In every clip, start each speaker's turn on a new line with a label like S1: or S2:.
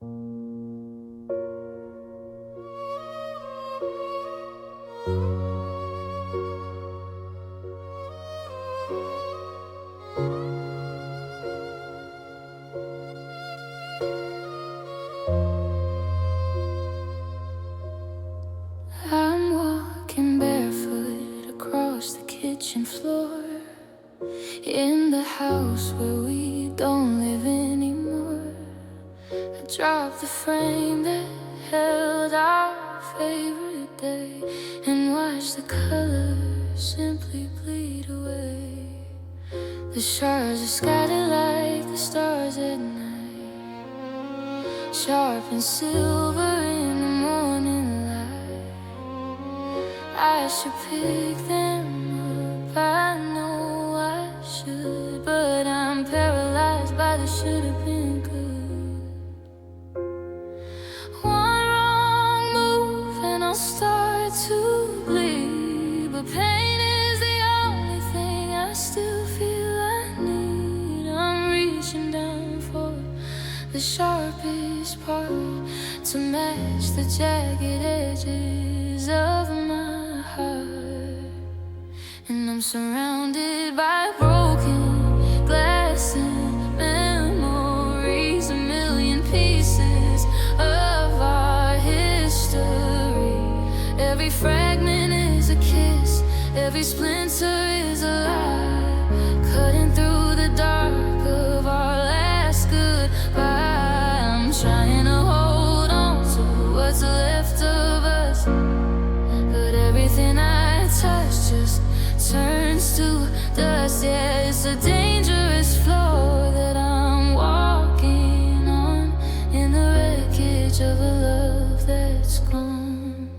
S1: I'm walking barefoot across the kitchen floor in the house where we don't live anymore. I dropped the frame that held our favorite day and watched the colors simply bleed away. The shards are scattered like the stars at night, sharp and silver in the morning light. I should pick them up, I know I should, but I'm paralyzed by the should have been good. One wrong move and I'll start to bleed, but pain is the only thing I still feel I need. I'm reaching down for the sharpest part to match the jagged edges of my heart. And I'm surrounded by broken glass and memories, a million pieces of our history. Every fragment is a kiss, every splinter is a lie, cutting through the dark of our last goodbye. I'm trying to hold on to what's left of us, but everything I touch just turns to dust. Yeah, it's a dangerous floor that I'm walking on, in the wreckage of a love that's gone.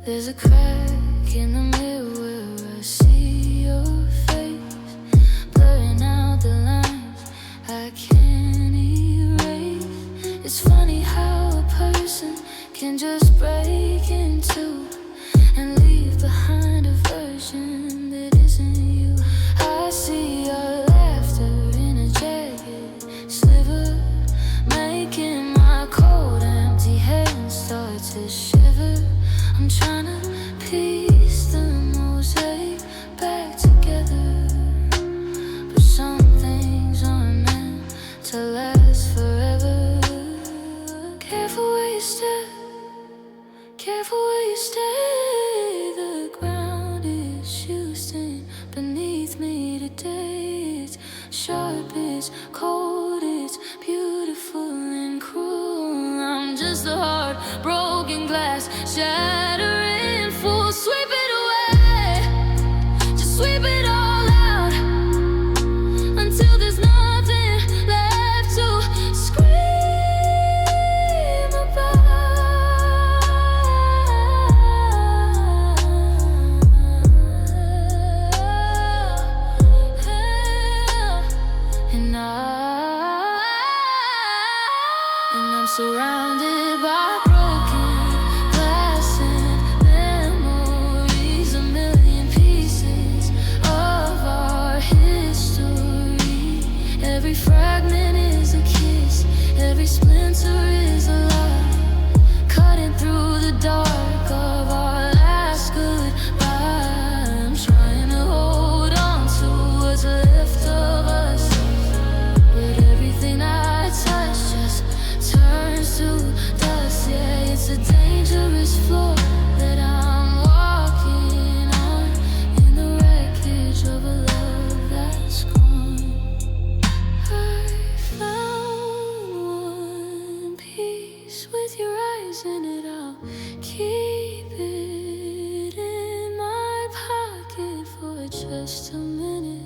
S1: There's a crack in the mirror where I see your face, blurring out the lines I can't erase. It's funny how a person can just break in two and leave behind a version that isn't you. I see your laughter in a jagged sliver, making my cold empty hands start to shiver. I'm trying to piece the mosaic back together, but some things aren't meant to last forever. Careful where you step, careful where you stay. The ground is shifting beneath me today. It's sharp, it's cold, it's beautiful and cruel. I'm just a heart, broken glass, shattering full. Sweep it away, just sweep it all out, until there's nothing left to scream about. And I'm surrounded by broken glass and memories, a million pieces of our history. Every fragment is a kiss, every splinter is a lie, cutting through the dark of our last goodbye. I'm trying to hold on to what's left of us, but everything I touch just turns to dust. Yeah, it's a dangerous floor that I'm walking on, in the wreckage of a love that's gone. I found one piece with your eyes in it. I'll keep it in my pocket for just a minute.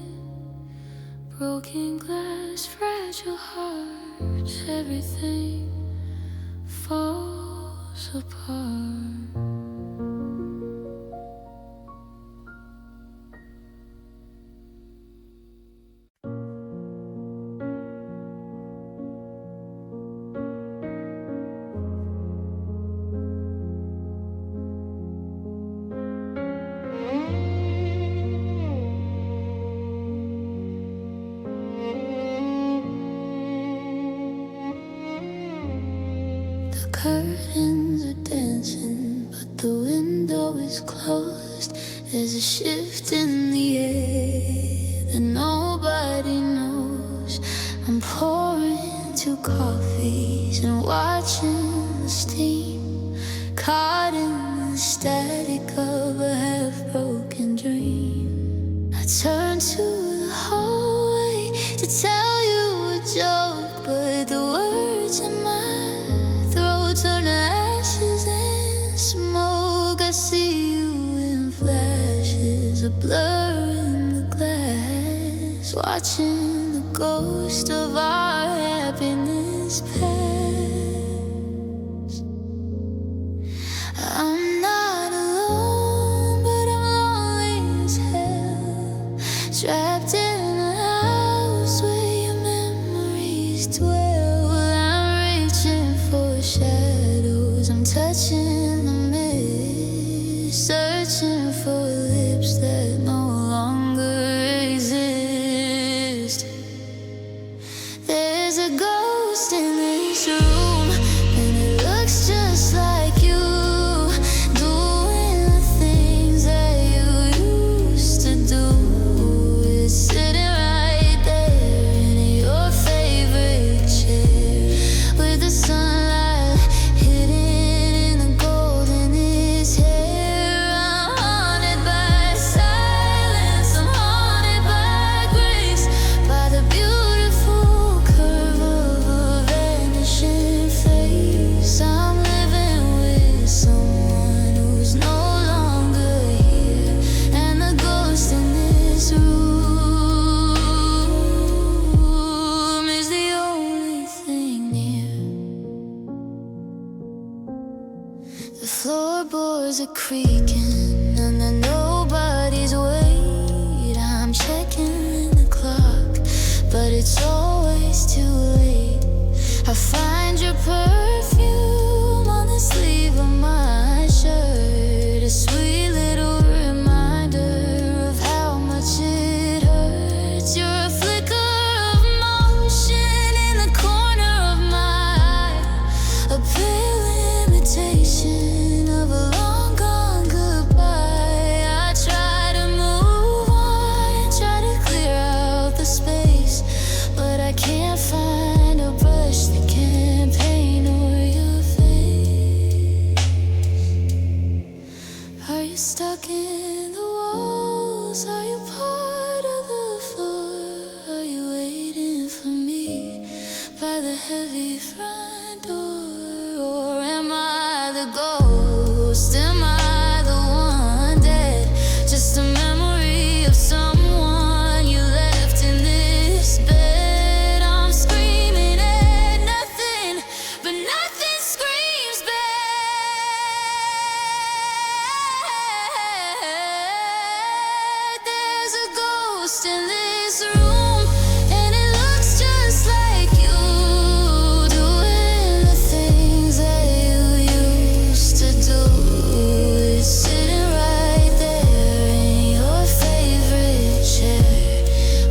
S1: Broken glass, fragile hearts, everything falls apart. curtains are dancing, but the window is closed. There's a shift in the air that nobody knows. I'm pouring 2 coffees and watching the steam, caught in the static of a half-broken dream. I turn to the hallway to tell you a joke, but the words in my throat turn to ashes and smoke. I see you in flashes, a blur in the glass, watching the ghost of our happiness pass. I'm not alone, but I'm lonely as hell, trapped in a house where your memories dwell. I'm reaching for shadows, I'm touching the mist, searching for lips that no longer exist. There's a ghost in this room, and it looks just like you, doing the things that you used to do. It's sitting right there in your favorite chair, with the sunlight hidden in the gold in his hair. I'm haunted by silence, I'm haunted by grace, by the beautiful curve of a vanishing face. I'm living with someone who's no longer here, and the ghost in this room is the only thing near. The floorboards are creaking, and then nobody's wait. I'm checking the clock, but it's always too late. I find your perfume on the sleeve of my shirt, a sweet little reminder of how much it hurts. You're a flicker of motion in the corner of my eye, a pale imitation of a long gone goodbye. I try to move on, try to clear out the space, but I can't find a brush that can paint over your face. Are you stuck in the walls? Are you part of the floor? Are you waiting for me by the heavy front door? Or am I the ghost? Am I the one dead? Just a memory of someone you left in this bed. I'm screaming at nothing, but nothing screams back. There's a ghost in this room, and it looks just like you, doing the things that you used to do. It's sitting right there in your favorite chair,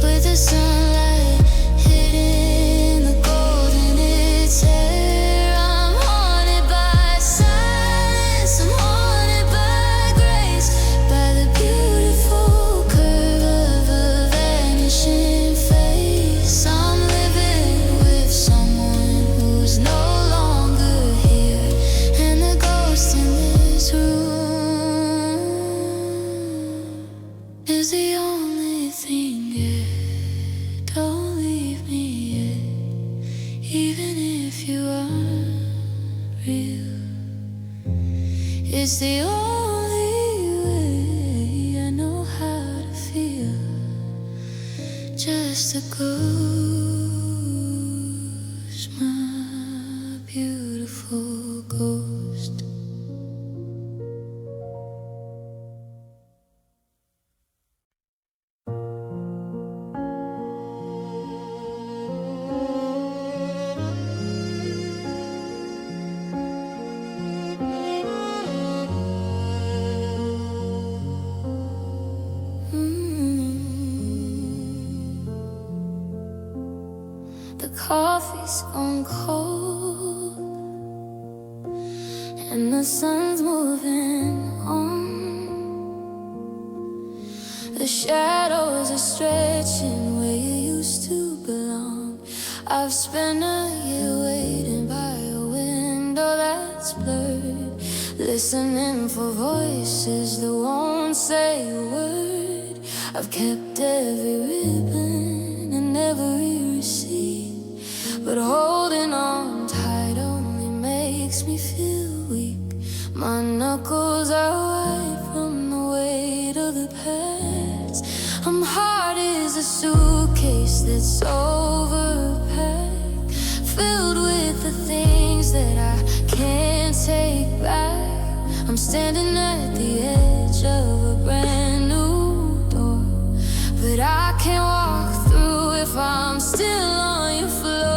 S1: with the sunlight hitting the gold in its hair. I'm haunted by silence, I'm haunted by grace, by the beautiful curve of a vanishing face. I'm living with someone who's no longer here, and the ghost in this room is the only thing yet. Don't leave me yet, even if you aren't real. It's the only way I know how to feel, just a ghost, my beautiful ghost. The coffee's gone cold, the sun's moving on. The shadows are stretching where you used to belong. I've spent a year waiting by a window that's blurred, listening for voices that won't say a word. I've kept every ribbon and every receipt, but holding on tight only makes me feel weak. My knuckles are white from the weight of the past. I'm hard as a suitcase that's overpacked, filled with the things that I can't take back. I'm standing at the edge of a brand new door, but I can't walk through if I'm still on your floor.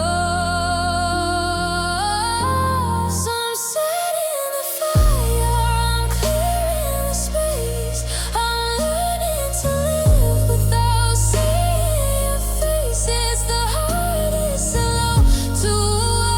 S1: So I'm setting the fire, I'm clearing the space. I'm learning to live without seeing your face. It's the hardest alone to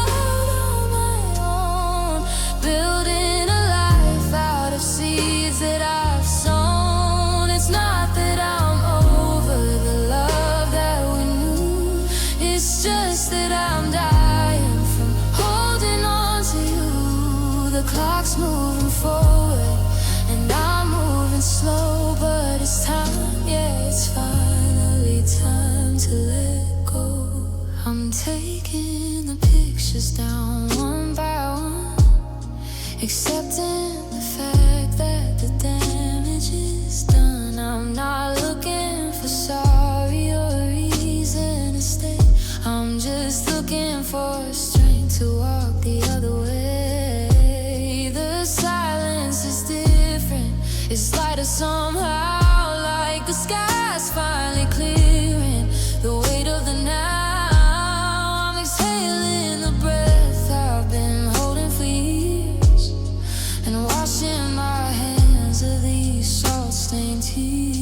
S1: out on my own, building a life out of seeds that I've sown. It's not that I'm over the love that we knew, it's just that I'm dying from holding on to you. The clock's moving forward and I'm moving slow, but it's time, yeah, it's finally time to let go. I'm taking the pictures down one by one, accepting the fact that the damage is done. I'm not looking for sorry or a reason to stay. I'm just looking for strength to walk the other way. The silence is different, it's lighter somehow, like the sky's finally clearing the weight of the now. I'm exhaling the breath I've been holding for years, and washing my hands of these salt-stained tears.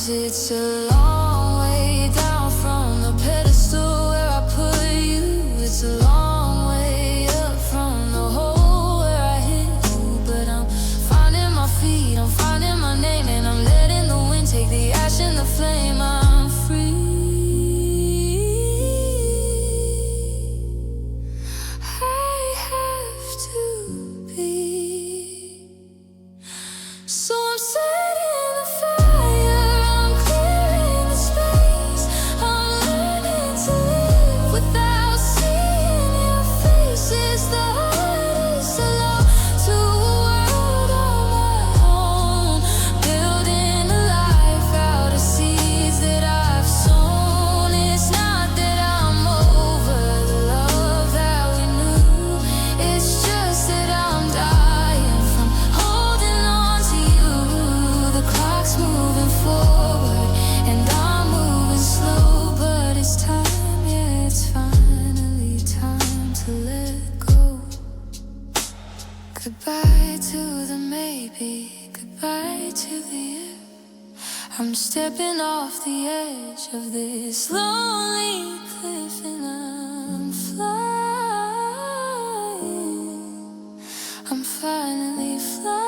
S1: It's a long way down from the pedestal where I put you. It's a long way up from the hole where I hit you, but I'm finding my feet, I'm finding my name, and I'm letting the wind take the ash and the flame. I'm free. I have to be. So I'm setting the fire, I'm clearing the space. I'm learning to live without seeing your face. It's the hardest alone to out on my own, building a life out of seeds that I've sown. It's not that I'm over the love that we knew, it's just that I'm dying from holding on to you. The clock's moving forward and I'm moving slow, but it's time, yeah, it's finally time to let go. Goodbye to the maybe, goodbye to the air. I'm stepping off the edge of this lonely cliff and I'm flying. I'm finally flying.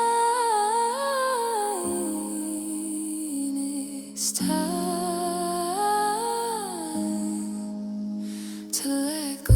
S1: It's time to let go.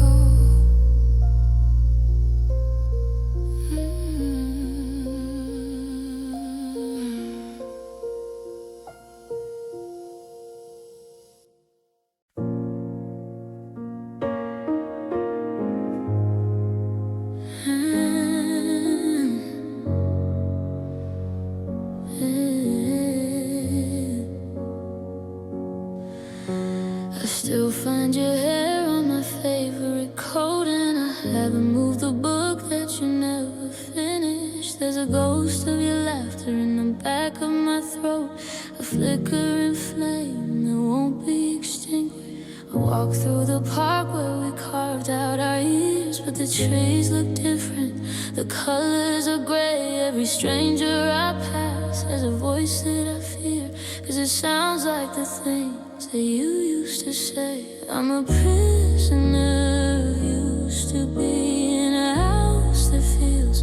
S1: I still find your hair on my favorite coat, and I haven't moved the book that you never finished. There's a ghost of your laughter in the back of my throat, a flickering flame that won't be extinguished. I walk through the park where we carved out our ears, but the trees look different, the colors are gray. Every stranger I pass has a voice that I fear, 'cause it sounds like the things that you used to say. I'm a prisoner, used to be in a house that feels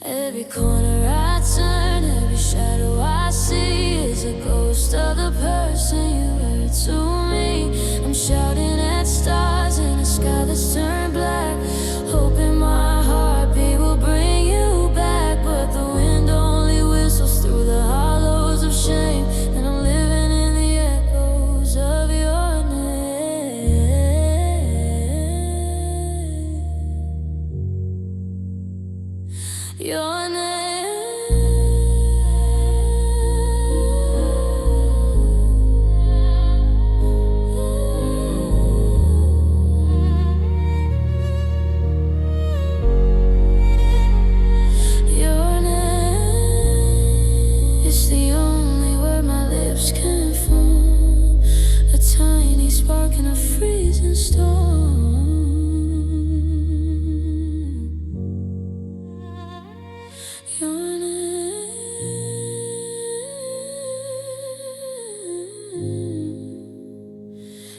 S1: Every corner I turn, every shadow I see is a ghost of the person you were to me. I'm shouting at stars in a sky that's turned black, hoping my heartbeat will bring you back. But the wind only whistles through the hollows of shame, and I'm living in the echoes of your name. Your name.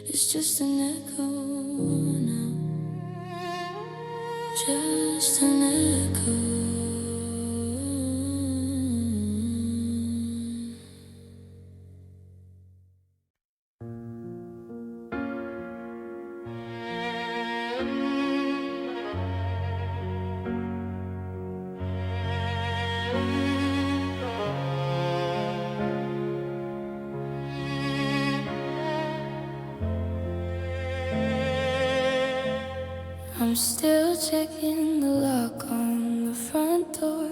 S1: It's just an echo now, just an echo. I'm still checking the lock on the front door,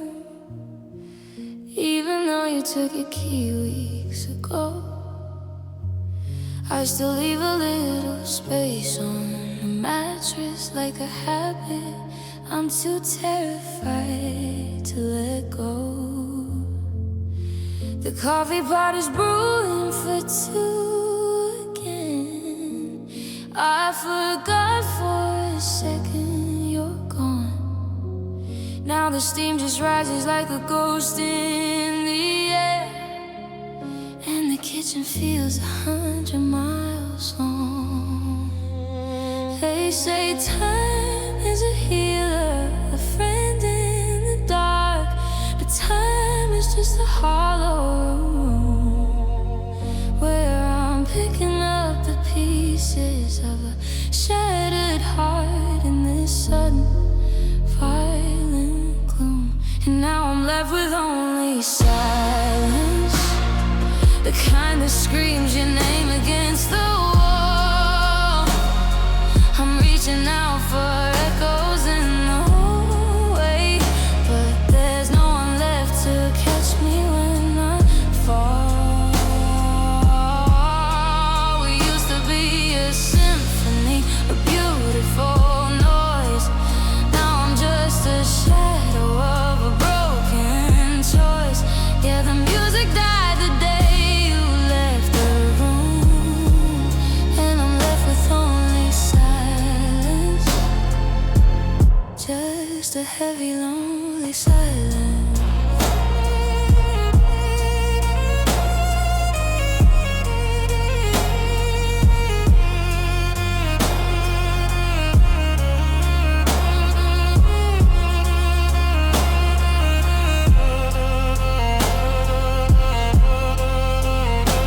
S1: even though you took your key weeks ago. I still leave a little space on the mattress like a habit. I'm too terrified to let go. The coffee pot is brewing for two again. I forgot for a second you're gone. Now the steam just rises like a ghost in the air, and the kitchen feels 100 miles long. They say time is a healer, a friend in the dark, but time is just a hollow room where I'm picking up the pieces of a shattered heart in this sudden violent gloom. And now I'm left with only silence, the kind that screams your name against the wall. I'm reaching out for echoes in the hallway, but there's no one left to catch me when I fall. We used to be a symphony, a beautiful noise. Now I'm just a shadow of a broken choice. Yeah, the music died the day you left the room, and I'm left with only silence, just a heavy, lonely silence.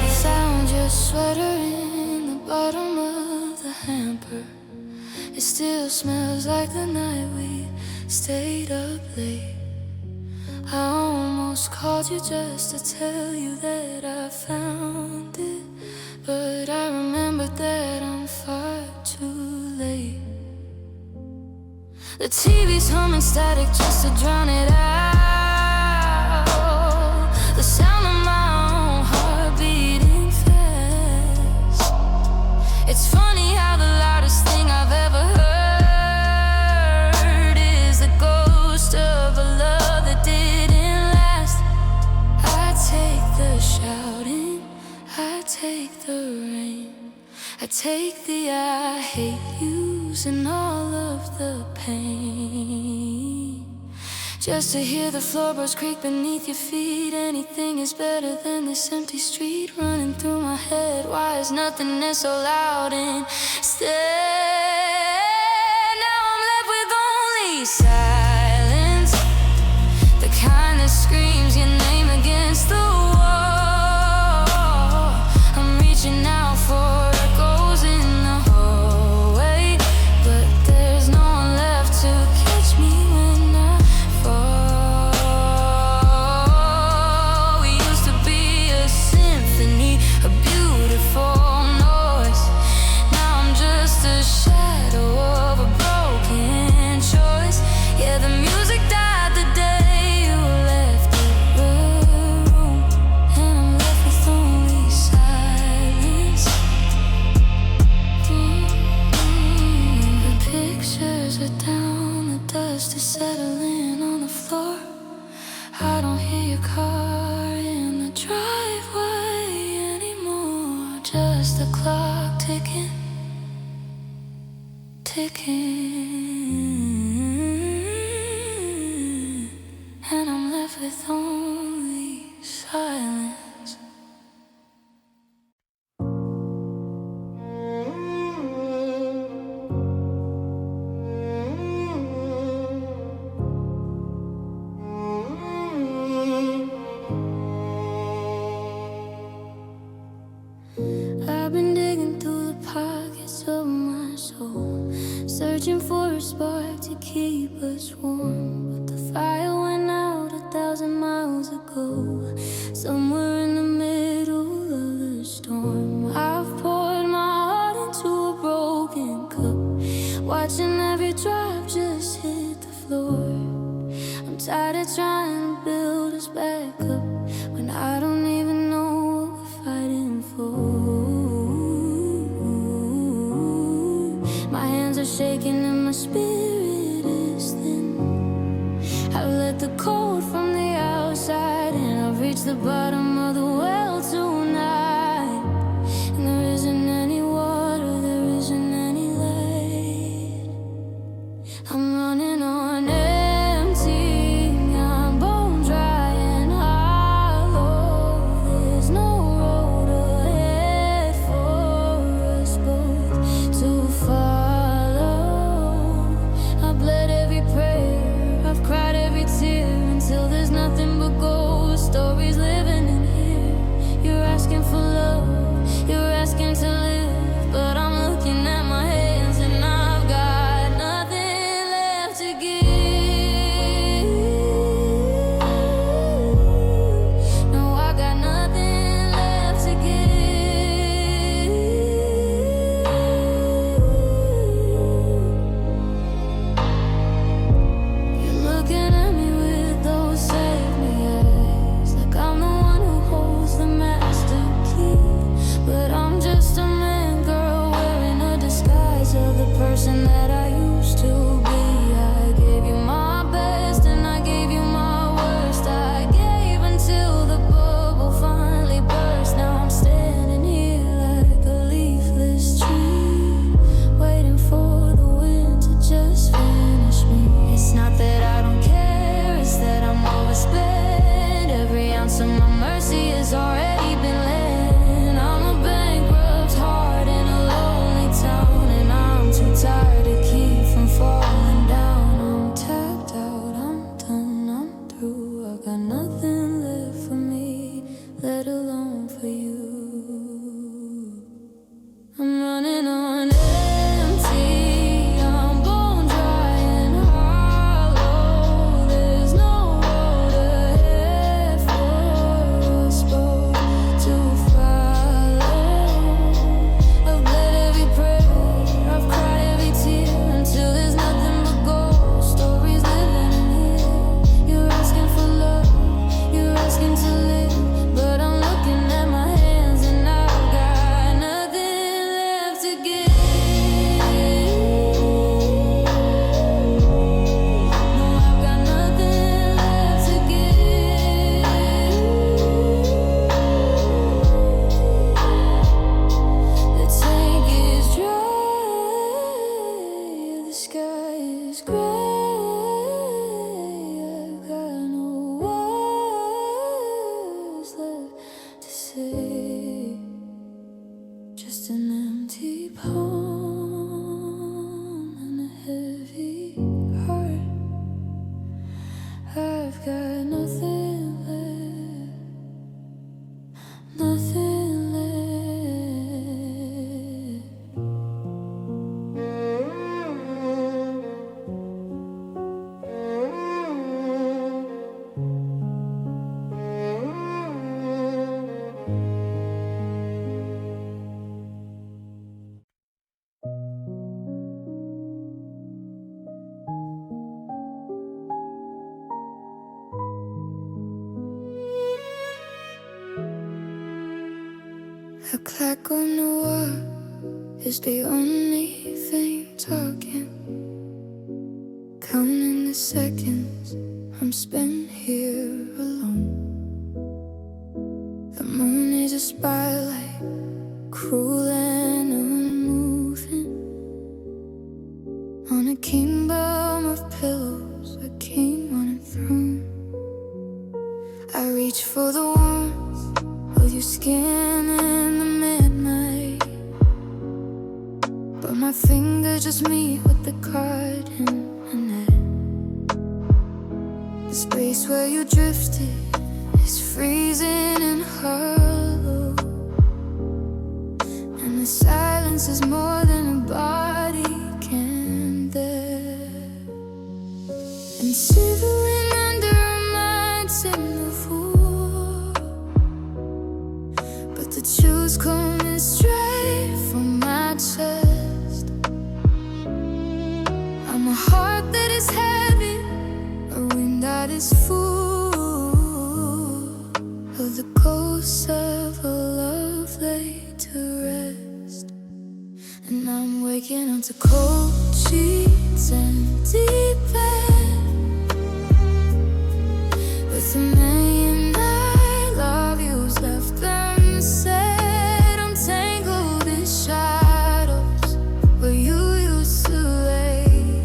S1: You found your sweater in the bottom of the hamper. It still smells like the night we stayed up late. I almost called you just to tell you that I found it, but I remembered that I'm far too late. The TV's humming static just to drown it out. The sound of my own heart beating fast. It's funny how the loudest thing I've ever heard is the ghost of a love that didn't last. I take the shouting, I take the rain, I take the I hate yous and all of the pain, just to hear the floorboards creak beneath your feet. Anything is better than this empty street running through my head. Why is nothingness so loud instead? Now I'm left with only silence, car in the driveway anymore. Just the clock ticking, ticking, and I'm left with only silence. I've been digging through the pockets of my soul, searching for a spark to keep us warm. But the fire went out 1,000 miles ago, somewhere in the middle of the storm. I've poured my heart into a broken cup, watching every drop just hit the floor. I'm tired of trying to build us back up when I don't even know what we're fighting for. My hands are shaking and my spirit is thin. I've let the cold from the outside in. I've reached the bottom of the well tonight, and there isn't any water, there isn't any light. I'm running on empty, I'm bone dry and hollow. There's no road ahead for us both to follow. I've bled every prayer, I've cried every tear, until there's nothing but ghost stories living in here. You're asking for love, you're asking to live, but I'm looking at my hands and I've got nothing left to give. No, I got nothing left to give. You're looking at me with those save me eyes, like I'm the one who holds the master key. But I'm just a man, girl, wearing a disguise of the person that I used to be. I gave you my best and I gave you my worst. I gave until the bubble finally burst. Now I'm standing here like a leafless tree, waiting for the wind to just finish me. It's not that I don't care, it's that I'm overspent. Every ounce of my mercy has already been lent. I'm a bankrupt heart in a lonely town, and I'm too tired to keep from falling down. I'm tapped out, I'm done, I'm through. I got nothing left for me, let alone for you. I'm running on empty, I'm bone dry and hollow. There's no road ahead for us both to follow. I've bled every prayer, I've cried every tear, until there's nothing but ghost stories living in here. You're asking for love, you're asking to live, but I'm looking at my hands and I've got nothing left to give. No, I've got nothing left to give. The tank is dry, the sky is gray. I've got no words left to say, just an empty palm and a heavy heart. I've got nothing left, nothing left. A clock on the wall is the only thing talking, counting the seconds I'm spent here alone. a spotlight, cruel and unmoving. On a kingdom of pillows, a king on a throne. I reach for the warmth of your skin in the midnight, but my fingers just meet with the card in the net. The space where you drifted is freezing and hollow, and the silence is more than a body can bear. And shivering under a mountain of war, but the chills coming straight from my chest. I'm a heart that is heavy, a wind that is full of the ghosts of a love laid to rest. And I'm waking up to cold sheets and deep bed, with a million I love yous left unsaid. I'm tangled in shadows where you used to lay,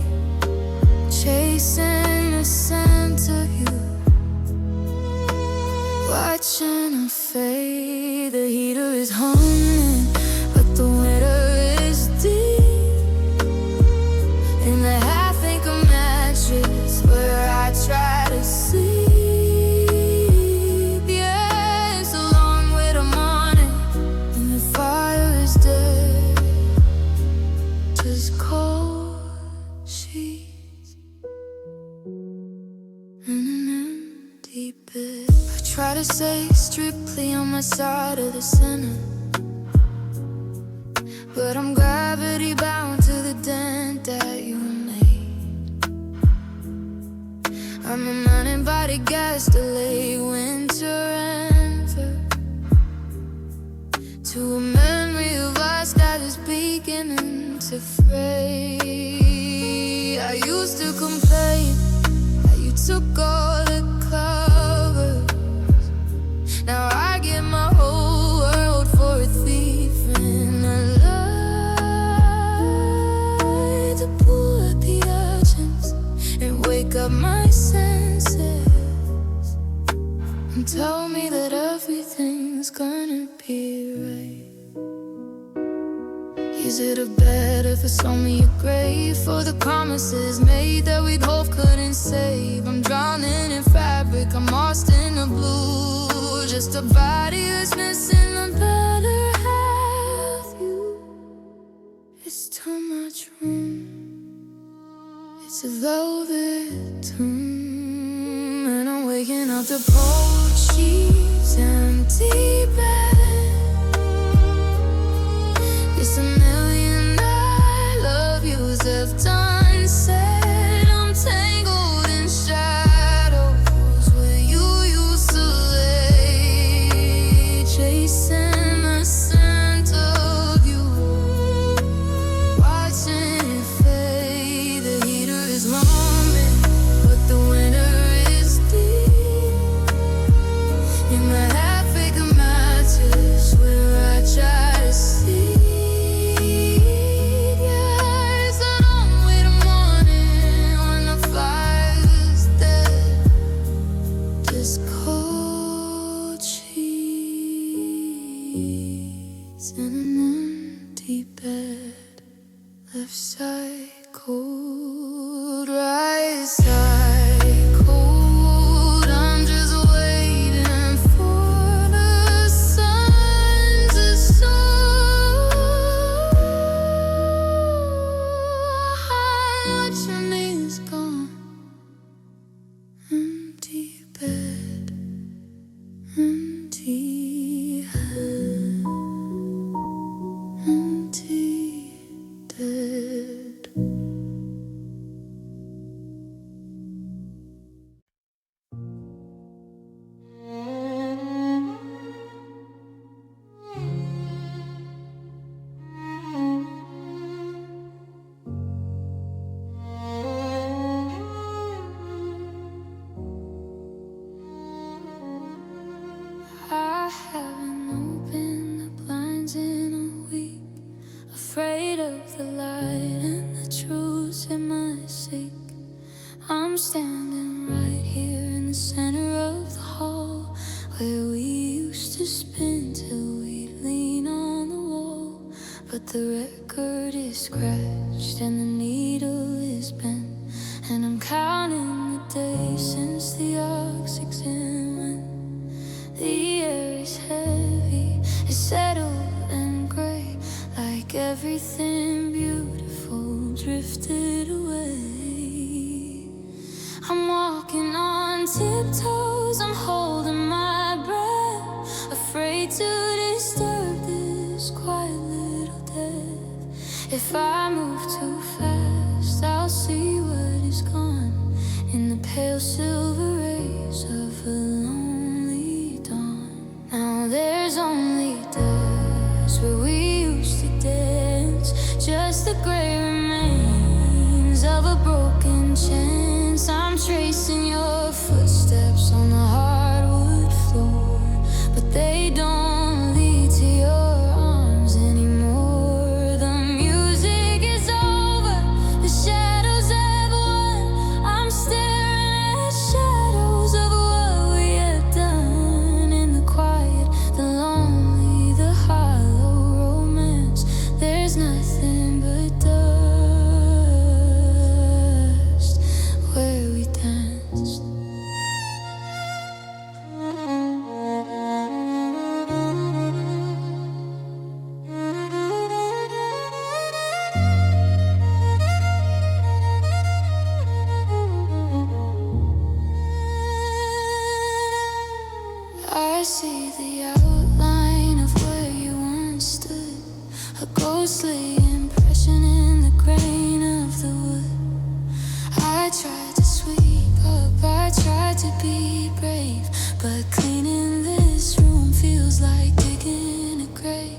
S1: chasing the scent of you, watching her fade. The heater is humming, but the winter is deep. In the half-acre mattress where I try to sleep. Yeah, it's a long way to morning, and the fire is dead. Just cold sheets and an empty bed. I try to stay strictly on my side of the center, but I'm gravity bound to the dent that you made. I'm an uninvited guest, a late winter enver, to a memory of us that is beginning to fray. I used to complain that you took all the covers. Now I give my whole world for a thief in a lie, to pull at the urchins and wake up my senses and tell me that everything's gonna be right. Is it a bed if it's only a grave for the promises made that we both couldn't save? I'm drowning in fabric, I'm lost in the blue, just a body that's missing the better half. You, it's too much room, it's a velvet tomb, and I'm waking up to cold sheets, empty bed. It's a million I love yous left unsaid. I'm tangled in shadows where you used to lay, chasing the scent of you, watching it fade. The heater is roaming, but the winter is deep. In my half-acre mattress where I try to sleep. Cold sheets and an empty bed, left side cold, right side cold. I'm just waiting for the sun to show how much of me is gone. Empty bed, empty head, empty dead. I have no is scratched and the needle is bent, and I'm counting the days since the oxygen went. The air is heavy, it's settled and gray, like everything beautiful drifted away. I'm walking on tiptoes, I'm holding my breath, afraid to disturb this quiet little death. If I move too fast, I'll see what is gone in the pale silver rays of a lonely dawn. Now there's only dust where we used to dance, just the gray remains of a broken chance. I'm tracing your footsteps on the hardwood floor, but they don't lead to your arms anymore. The music is over, the shadows have won. I'm staring at shadows of what we have done. In the quiet, the lonely, the hollow romance, there's nothing but dust where we danced. I see the outline of where you once stood, a ghostly impression in the grain of the wood. I tried to sweep up, I tried to be brave, but cleaning this room feels like digging a grave.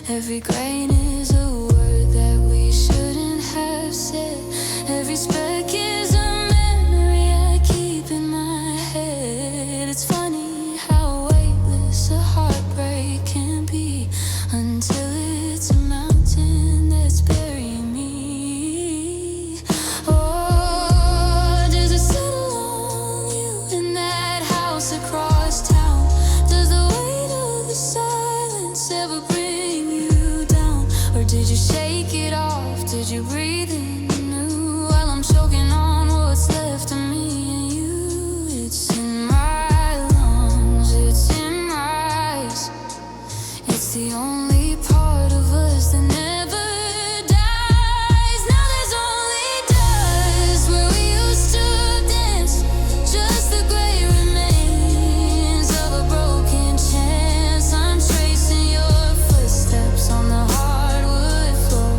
S1: Every grain is a word that we shouldn't have said. Every speck is a memory I keep in my head. It's funny how weightless a heartbreak can be until it's a mountain that's burying me. Oh, does it settle on you in that house across town? Does the weight of the silence ever bring you down? Or did you shake it off? Did you breathe in new? While I'm choking on what's left of me and you. It's in my lungs, it's in my eyes. It's the only part of us that never dies. Now there's only dust where we used to dance, just the gray remains of a broken chance. I'm tracing your footsteps on the hardwood floor,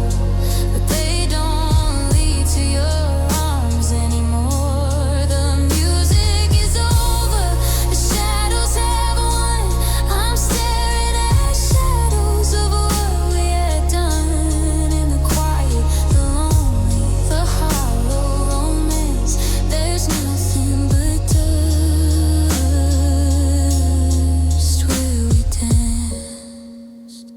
S1: but they don't lead to your arms anymore. The music is over, the shadows have won. I'm staring at shadows of what we had done. In the quiet, the lonely, the hollow romance, there's nothing but dust where we danced.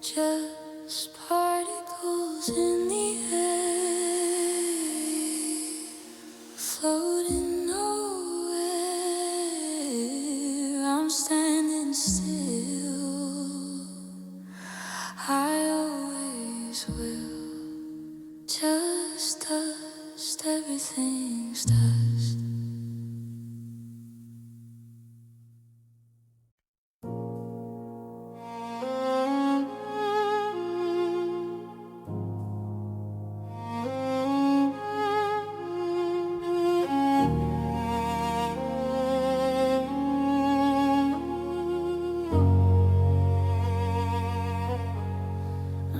S1: Just particles in the air, floating nowhere. I'm standing still, I always will. Just dust, everything's dust.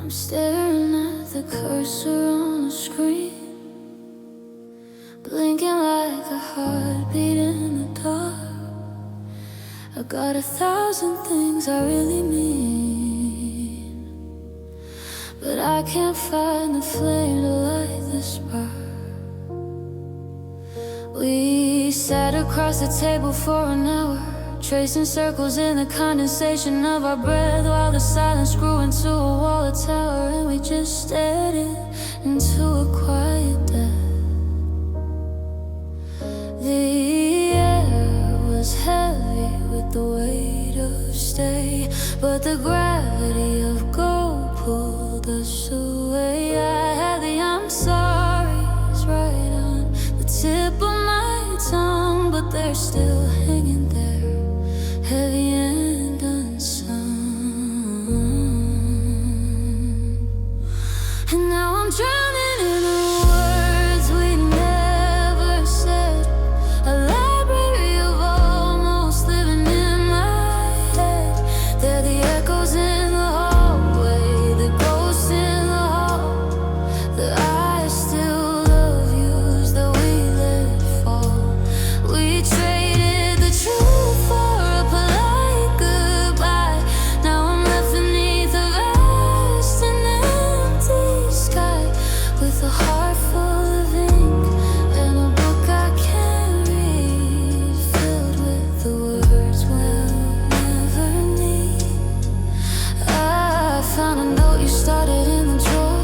S1: I'm staring at the cursor on the screen, blinking like a heartbeat in the dark. I got 1,000 things I really mean, but I can't find the flame to light the spark. We sat across the table for an hour, tracing circles in the condensation of our breath, while the silence grew into a wall, a tower, and we just stared into a quiet death. The air was heavy with the weight of stay, but the gravity of gold pulled us away. I had the I'm sorry's right on the tip of my tongue, but they're still hanging there, heavy and unsung. And now I'm drowning in the words we never said, a library of almost living in my head. They're the echoes in the hallway, the ghosts in the hall, the I still love yous that we let fall. We traded the truth for a polite goodbye. Now I'm left beneath a vast and empty sky, with a heart full of ink and a book I can't read, filled with the words we'll never need. I found a note you started in the drawer.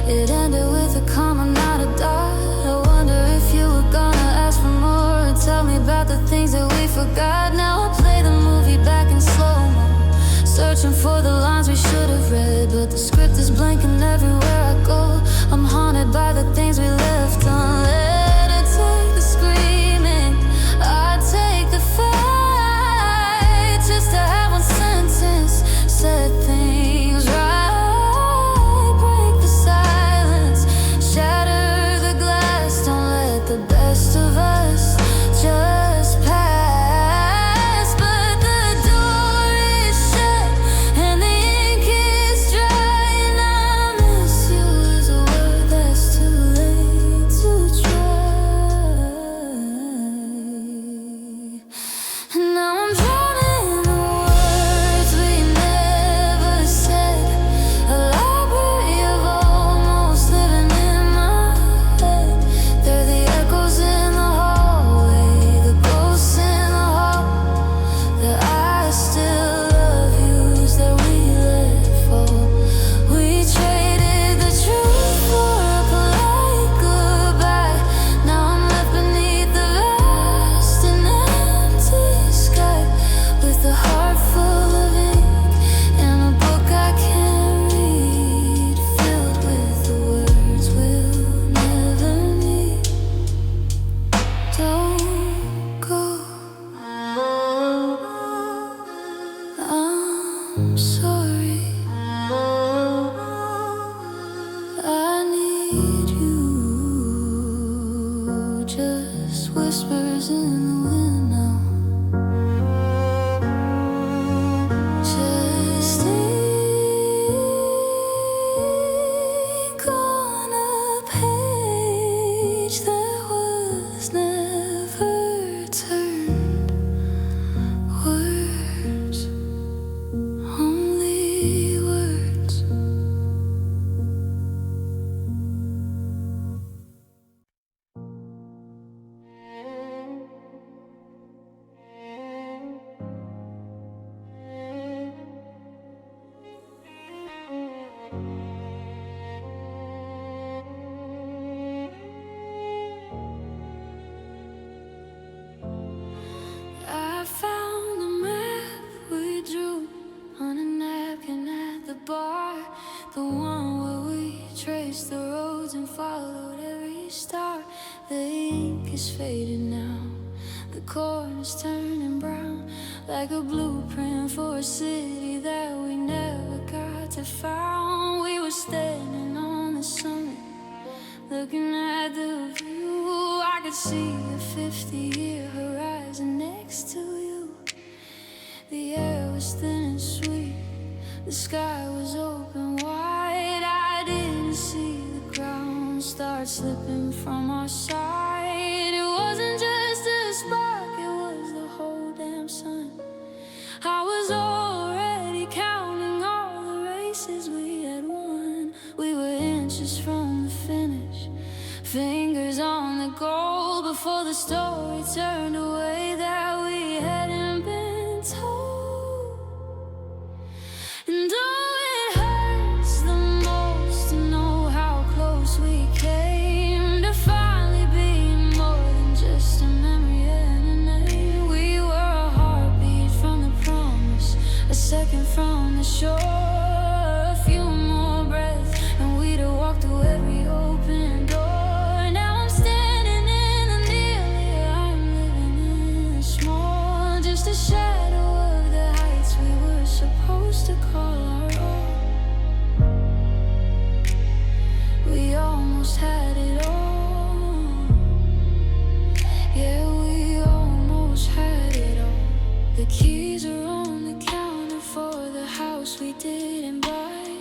S1: It ended with a comma, not a dot. I wonder if you were gonna ask for more and tell me about the things that we forgot. Now I play the movie back in slow-mo, searching for the lines we should have read, but the script is blanking everywhere I go. I'm haunted by the things we left unread. I take the screaming, I take the fight, just to have one sentence set things right. Break the silence, shatter the glass. Don't let the best of us just pass. But the door is shut and the ink is dry, and I miss you is a word that's too late to try. And now I'm drowning in the words we never said, a library of almost living in my head. They're the echoes in the hallway, the ghosts in the hall, the I still love yous that we let fall. We traded the truth for a polite goodbye. Now I'm left beneath the vast and empty sky, with a heart full of ink and a book I can't read, filled with the words we'll never need. Don't go, I'm sorry, I need you. Just whispers in the wind now. Just ink on a page that was never turned. Words, only words. I found the map we drew on a napkin at the bar, the one where we traced the roads and followed every star. The ink is faded now, the corners turning brown, like a blueprint for a city that we never got to found. We were standing on the summit, looking at the view. I could see a 50-year horizon next to you. The air was thin and sweet, the sky was open wide. I didn't see the ground start slipping from our side. It wasn't just a spark, it was the whole damn sun. I was already counting all the races we had won. We were inches from the finish, fingers on the goal, before the story turned away that we hadn't been to call our own. We almost had it all. Yeah, we almost had it all. The keys are on the counter for the house we didn't buy.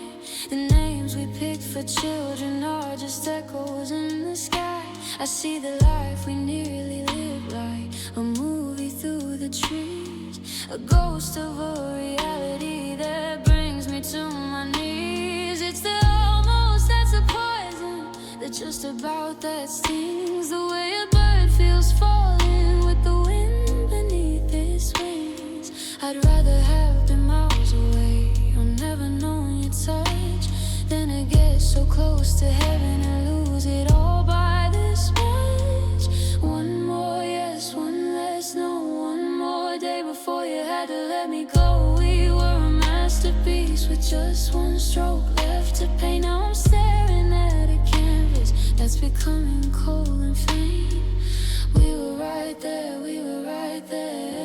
S1: The names we picked for children are just echoes in the sky. I see the life we nearly lived, like a movie through the trees, a ghost of a reality that brings me to my knees. It's the almost that's a poison, that just about that stings. The way a bird feels falling with the wind beneath its wings. I'd rather have been miles away or never known your touch than to get so close to heaven and lose it all by this much. One more yes, one less no, one more day before you had to let me go. We were a masterpiece with just one stroke left to paint. Now I'm staring at a canvas that's becoming cold and faint. We were right there, we were right there.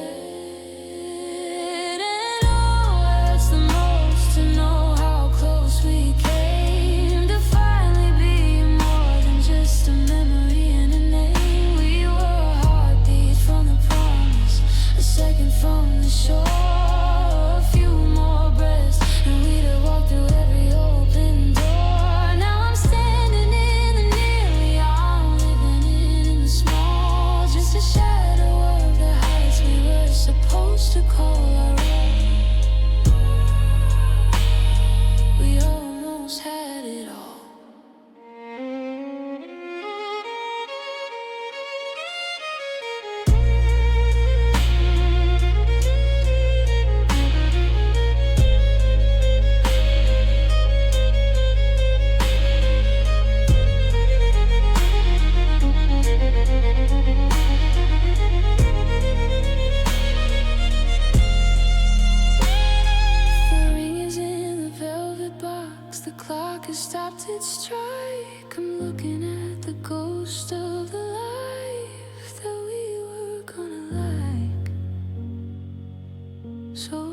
S1: And oh, that's the most, to know how close we came, to finally be more than just a memory and a name. We were a heartbeat from the promise, a second from the shore, a few more breaths, and we'd have walked through every open door. Now I'm standing in the nearly, I'm living in the small, just a shadow of the heights we were supposed to call our own. We almost had it all. The ring is in the velvet box, the clock has stopped its strike. I'm looking at the ghost of the life that we were gonna like. So